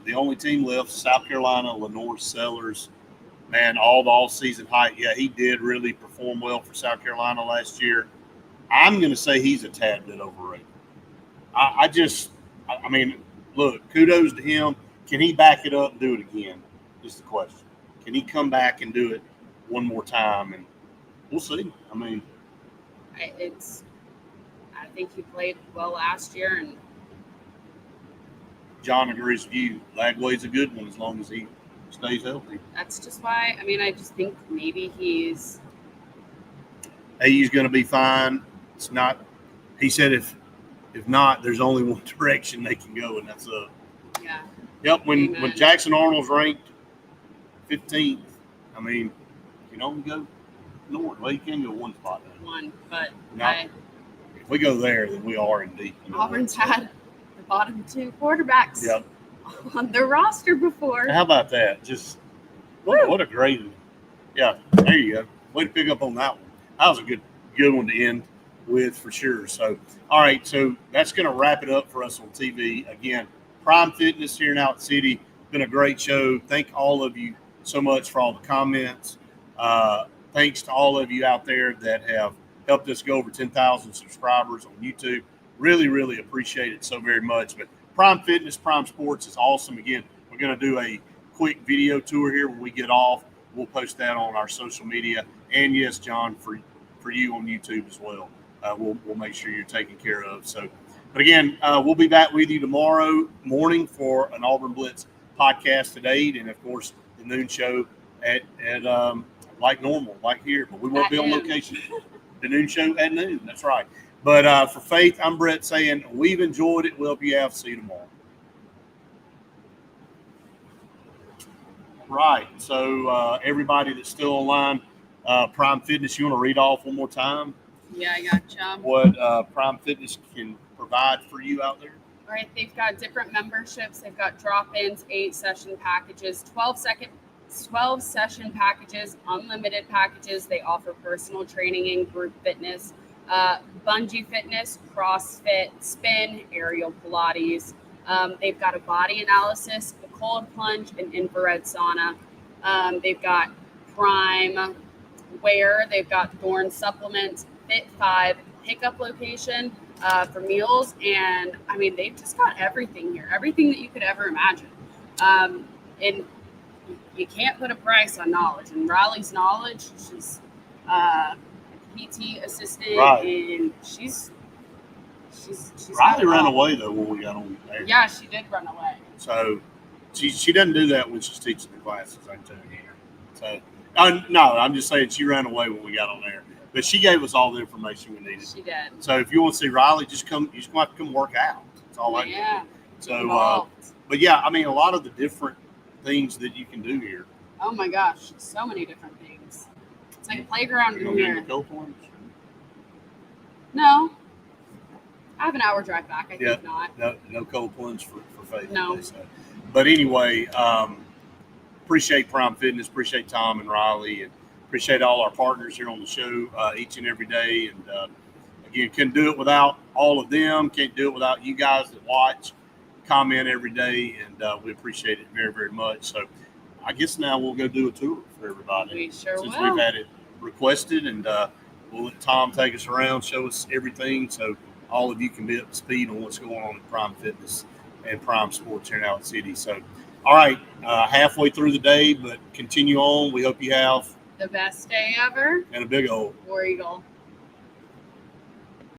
the only team left, South Carolina, Lenore Sellers. Man, all the all-season hype. Yeah, he did really perform well for South Carolina last year. I'm going to say he's a tad bit overrated. I mean, look, kudos to him. Can he back it up and do it again? Is the question. Can he come back and do it one more time? And we'll see. I mean, I think he played well last year, and John agrees with you. Lagway's a good one as long as he stays healthy. that's just why. I mean, I just think maybe he's AU's going to be fine. It's not. He said if not, there's only one direction they can go, and that's up. Yeah. Yep. When Amen. Jackson Arnold's ranked 15th, I mean, you can only go north. Well, you can go one spot. One, but No. If we go there, then we are in deep. Auburn's had the bottom two quarterbacks Yep. on their roster before. How about that? Just what a great. Yeah, there you go. Way to pick up on that one. That was a good one to end with for sure. So, all right, so that's going to wrap it up for us on TV. Again, Prime Fitness here in Allen City. Been a great show. Thank all of you so much for all the comments. Thanks to all of you out there that have helped us go over 10,000 subscribers on YouTube. Really, really appreciate it so very much. But Prime Fitness, Prime Sports is awesome. Again, we're going to do a quick video tour here when we get off. We'll post that on our social media. And yes, John, for you on YouTube as well. We'll make sure you're taken care of. So, but again, we'll be back with you tomorrow morning for an Auburn Blitz podcast at 8, and of course the noon show at like normal, like here. But we won't At be on noon. location. The noon show at noon. That's right. But for Faith, I'm Brett saying we've enjoyed it. We'll be out. See you tomorrow. Right. So everybody that's still online, Prime Fitness, you want to read off one more time Yeah, I gotcha. what Prime Fitness can provide for you out there? All right, they've got different memberships. They've got drop-ins, 8-session packages, 12-session packages, unlimited packages. They offer personal training and group fitness, bungee fitness, CrossFit, spin, aerial Pilates. They've got a body analysis, a cold plunge, an infrared sauna. They've got Prime Wear. They've got Thorn supplements, Fit 5 pickup location for meals, and I mean they've just got everything here, everything that you could ever imagine. And you can't put a price on knowledge. And Riley's knowledge, she's a PT assistant, Right. and she's Riley got it ran all. away though when we got on there. Yeah, she did run away. So she doesn't do that when she's teaching the classes. I can tell you. So no, I'm just saying she ran away when we got on there. But she gave us all the information we needed. She did. So if you want to see Riley, just come. You just want to come work out. That's all I Yeah. do. So, Involved. but yeah, I mean, a lot of the different things that you can do here. Oh my gosh, so many different things. It's like a playground You in gonna get in here. the cold ones? No. I have an hour drive back. I Yeah. think not. No cold plunge for Faith. No. today, so. But anyway, appreciate Prime Fitness, appreciate Tom and Riley, and appreciate all our partners here on the show each and every day. And again, couldn't do it without all of them. Can't do it without you guys that watch, comment every day, and we appreciate it very, very much. So I guess now we'll go do a tour for everybody. We sure Since will. we've had it requested, and we'll let Tom take us around, show us everything, so all of you can be up to speed on what's going on in Prime Fitness and Prime Sports here in Allen City. So, all right, halfway through the day, but continue on. We hope you have The best day ever. and a big old War Eagle.